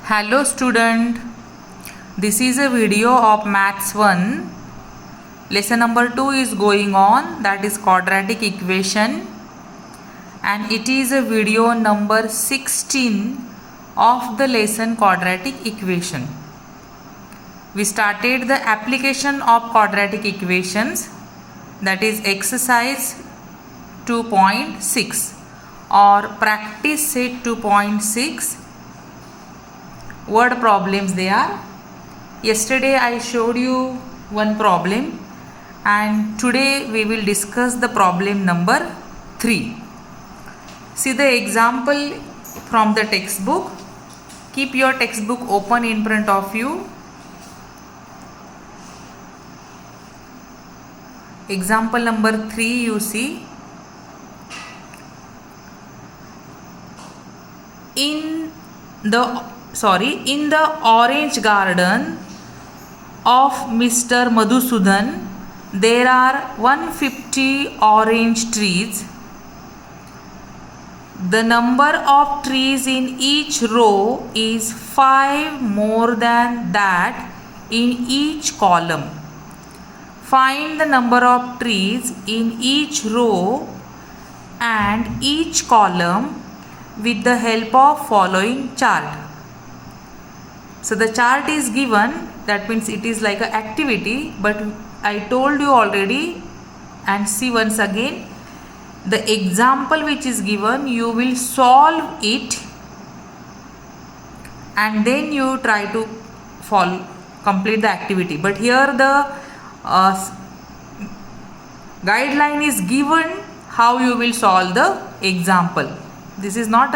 Hello student, this is a video of Maths 1. Lesson number 2 is going on, that is quadratic equation, and it is a video number 16 of the lesson quadratic equation. We started the application of quadratic equations, that is exercise 2.6 or practice set 2.6. Word problems they are. Yesterday I showed you one problem and today we will discuss the problem number 3. See the example from the textbook. Keep your textbook open in front of you. Example number 3 you see. In the orange garden of Mr. Madhusudan, there are 150 orange trees. The number of trees in each row is 5 more than that in each column. Find the number of trees in each row and each column with the help of following chart. So the chart is given, that means it is like an activity, but I told you already, and see once again, the example which is given, you will solve it and then you try to complete the activity. But here the guideline is given how you will solve the example. This is not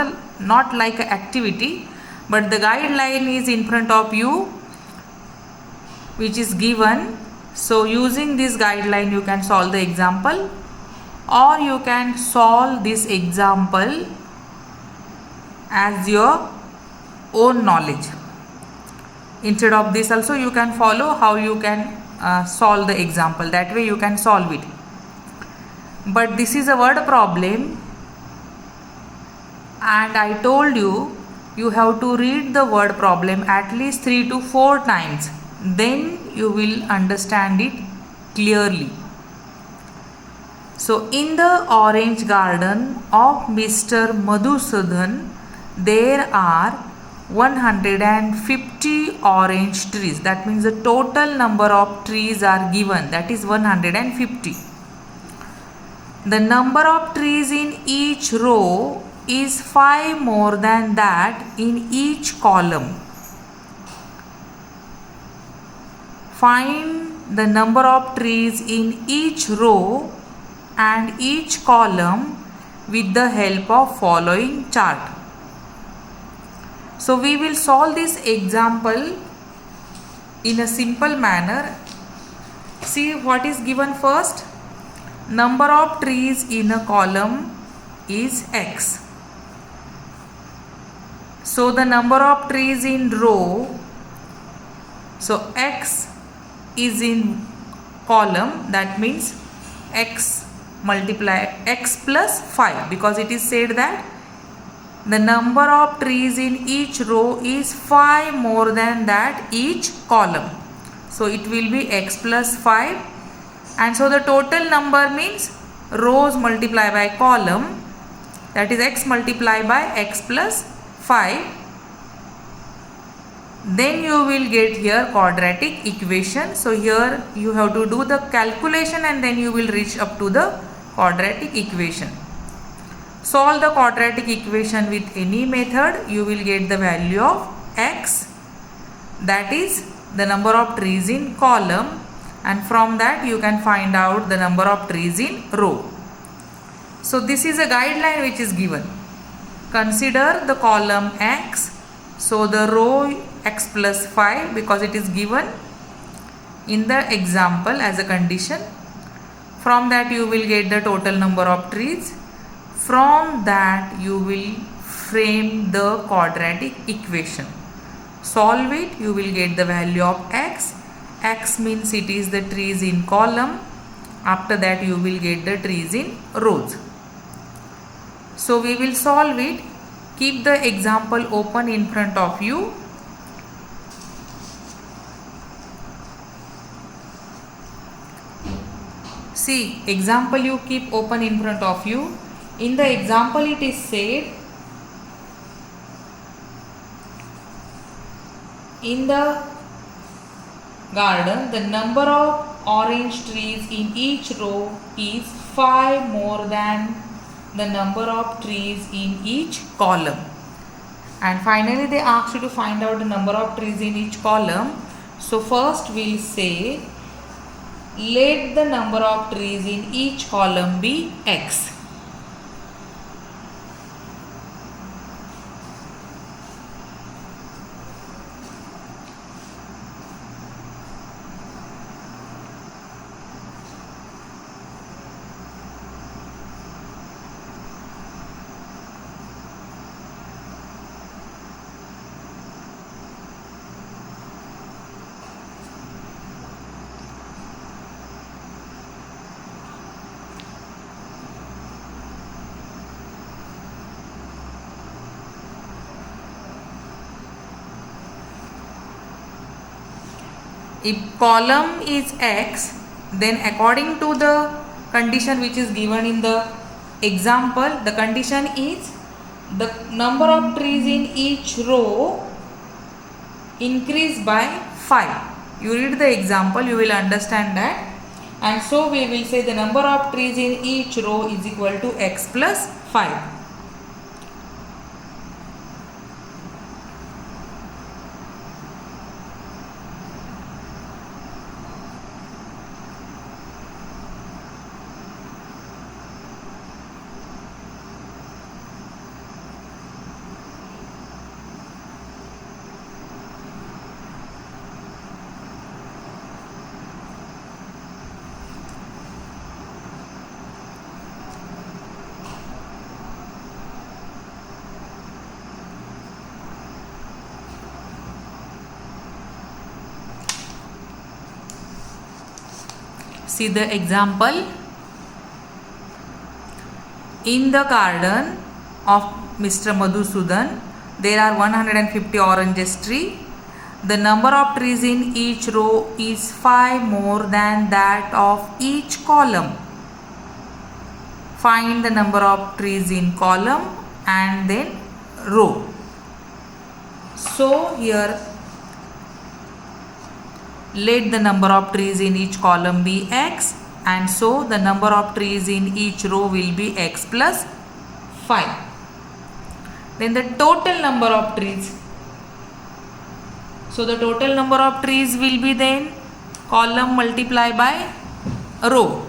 like an activity, but the guideline is in front of you which is given. So using this guideline you can solve the example, or you can solve this example as your own knowledge. Instead of this also you can follow how you can solve the example. That way you can solve it. But this is a word problem and I told you, you have to read the word problem at least 3 to 4 times. Then you will understand it clearly. So in the orange garden of Mr. Madhusudan, there are 150 orange trees. That means the total number of trees are given, that is 150. The number of trees in each row is 5 more than that in each column. Find the number of trees in each row and each column with the help of following chart. So we will solve this example in a simple manner. See what is given first. Number of trees in a column is x. So the number of trees in row, so x is in column, that means x multiply x plus 5, because it is said that the number of trees in each row is 5 more than that each column. So it will be x plus 5, and so the total number means rows multiplied by column, that is x multiplied by x plus 5. Then you will get here quadratic equation. So here you have to do the calculation and then you will reach up to the quadratic equation. Solve the quadratic equation with any method, you will get the value of x, that is the number of trees in column, and from that you can find out the number of trees in row. So this is a guideline which is given. Consider the column x, so the row x plus 5, because it is given in the example as a condition. From that you will get the total number of trees. From that you will frame the quadratic equation. Solve it, you will get the value of x. X means it is the trees in column. After that you will get the trees in rows. So we will solve it. Keep the example open in front of you See, example you keep open in front of you. In the example it is said, in the garden the number of orange trees in each row is 5 more than the number of trees in each column. And finally they asked you to find out the number of trees in each column. So first we'll say, let the number of trees in each column be x. If column is x, then according to the condition which is given in the example, the condition is the number of trees in each row increase by 5. You read the example, you will understand that. And so we will say the number of trees in each row is equal to x plus 5. See the example. In the garden of Mr. Madhusudan, there are 150 oranges tree. The number of trees in each row is 5 more than that of each column. Find the number of trees in column and then row. So here, let the number of trees in each column be x, and so the number of trees in each row will be x plus 5. Then the total number of trees. So the total number of trees will be then column multiplied by row.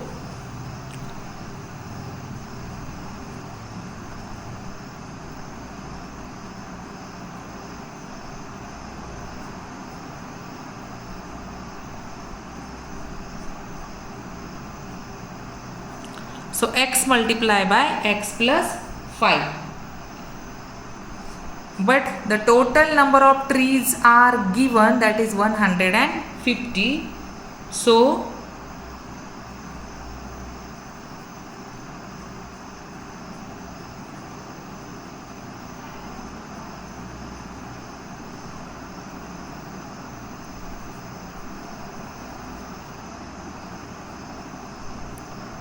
So x multiplied by x plus 5. But the total number of trees are given, that is 150. So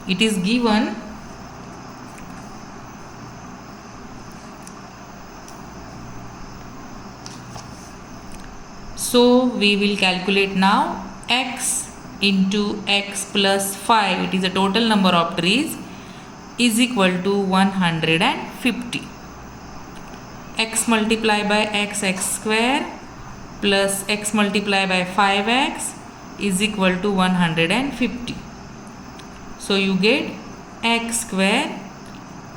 it is given so we will calculate now x into x plus 5, it is the total number of trees, is equal to 150. X multiplied by x square plus x multiplied by 5x is equal to 150. So you get x square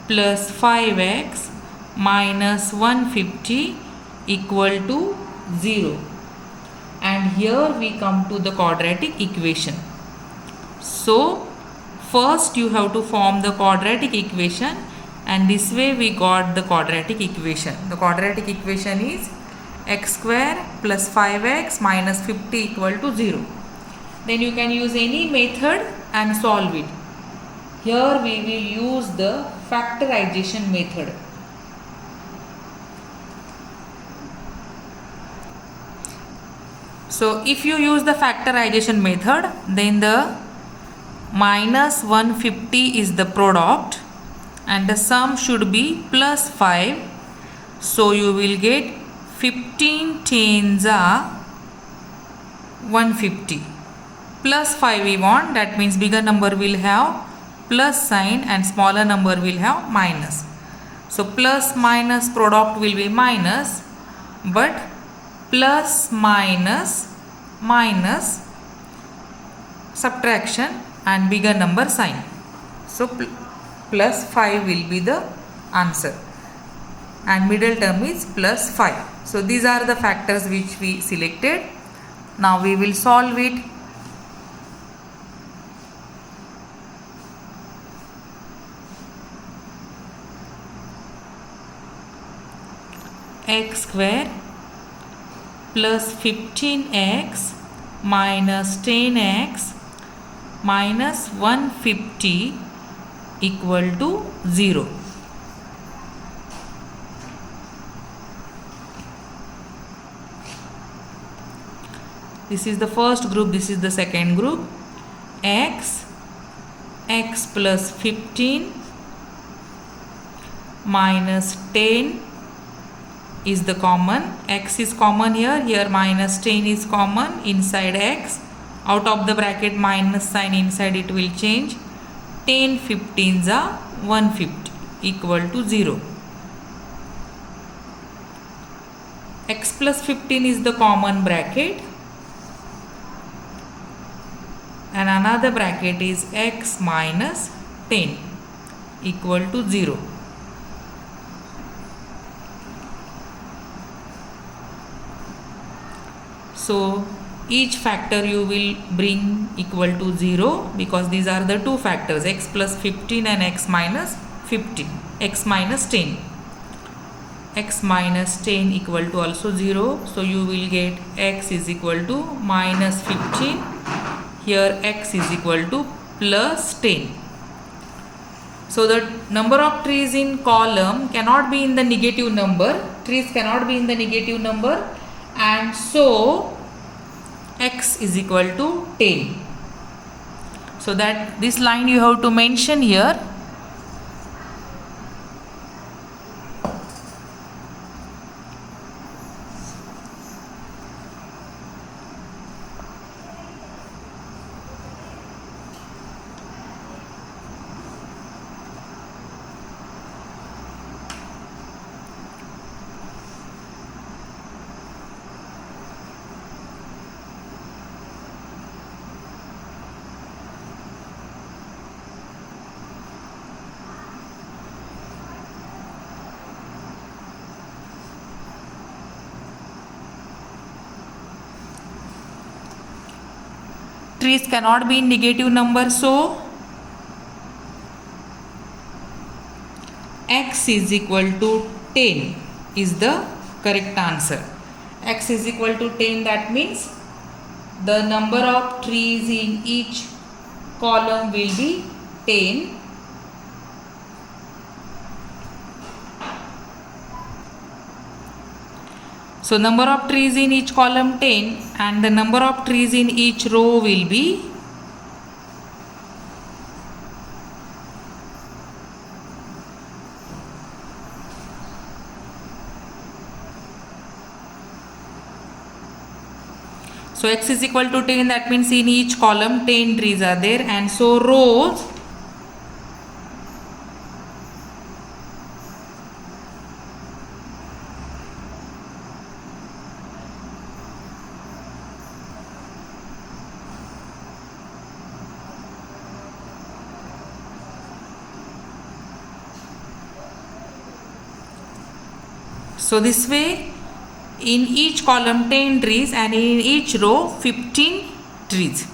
plus 5x minus 150 equal to 0. And here we come to the quadratic equation. So first you have to form the quadratic equation, and this way we got the quadratic equation. The quadratic equation is x square plus 5x minus 50 equal to 0. Then you can use any method and solve it. Here we will use the factorization method. So if you use the factorization method, then the minus 150 is the product and the sum should be plus 5. So you will get 15 tens are 150. Plus 5 we want, that means bigger number will have plus sign and smaller number will have minus. So plus minus product will be minus, but plus minus minus subtraction and bigger number sign. So plus 5 will be the answer and middle term is plus 5. So these are the factors which we selected. Now we will solve it. X square plus 15x minus 10x minus 150 equal to 0. This is the first group, this is the second group. X plus 15 minus 10 is the common. X is common here minus 10 is common inside x. Out of the bracket minus sign inside it will change. 10 15s are 150 equal to 0. X plus 15 is the common bracket and another bracket is x minus 10 equal to 0. So each factor you will bring equal to 0 because these are the two factors, x plus 15 and x minus 15, x minus 10. X minus 10 equal to also 0. So you will get x is equal to minus 15. Here x is equal to plus 10. So the number of trees in column cannot be in the negative number. Trees cannot be in the negative number, and so x is equal to 10. So that this line you have to mention here. Trees cannot be in negative number, so x is equal to 10 is the correct answer. X is equal to 10, that means the number of trees in each column will be 10. So number of trees in each column 10 and the number of trees in each row will be so x is equal to 10, that means in each column 10 trees are there, and so rows so this way in each column 10 trees and in each row 15 trees,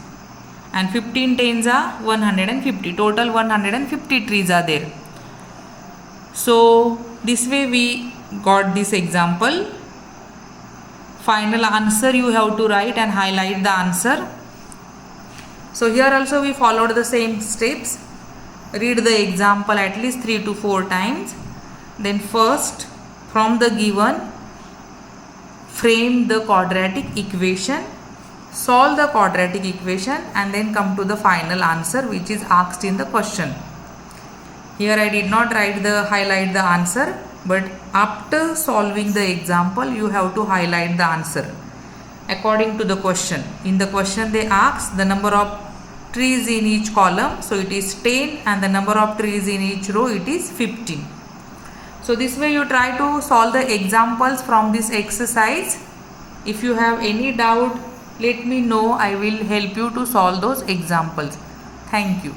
and 15 tens are 150, total 150 trees are there. So this way we got this example. Final answer you have to write and highlight the answer. So here also we followed the same steps. Read the example at least 3 to 4 times. Then first, from the given, frame the quadratic equation solve the quadratic equation and then come to the final answer which is asked in the question. Here I did not highlight the answer, but after solving the example you have to highlight the answer according to the question. In the question they ask the number of trees in each column, so it is 10, and the number of trees in each row, it is 15. So this way you try to solve the examples from this exercise. If you have any doubt, let me know. I will help you to solve those examples. Thank you.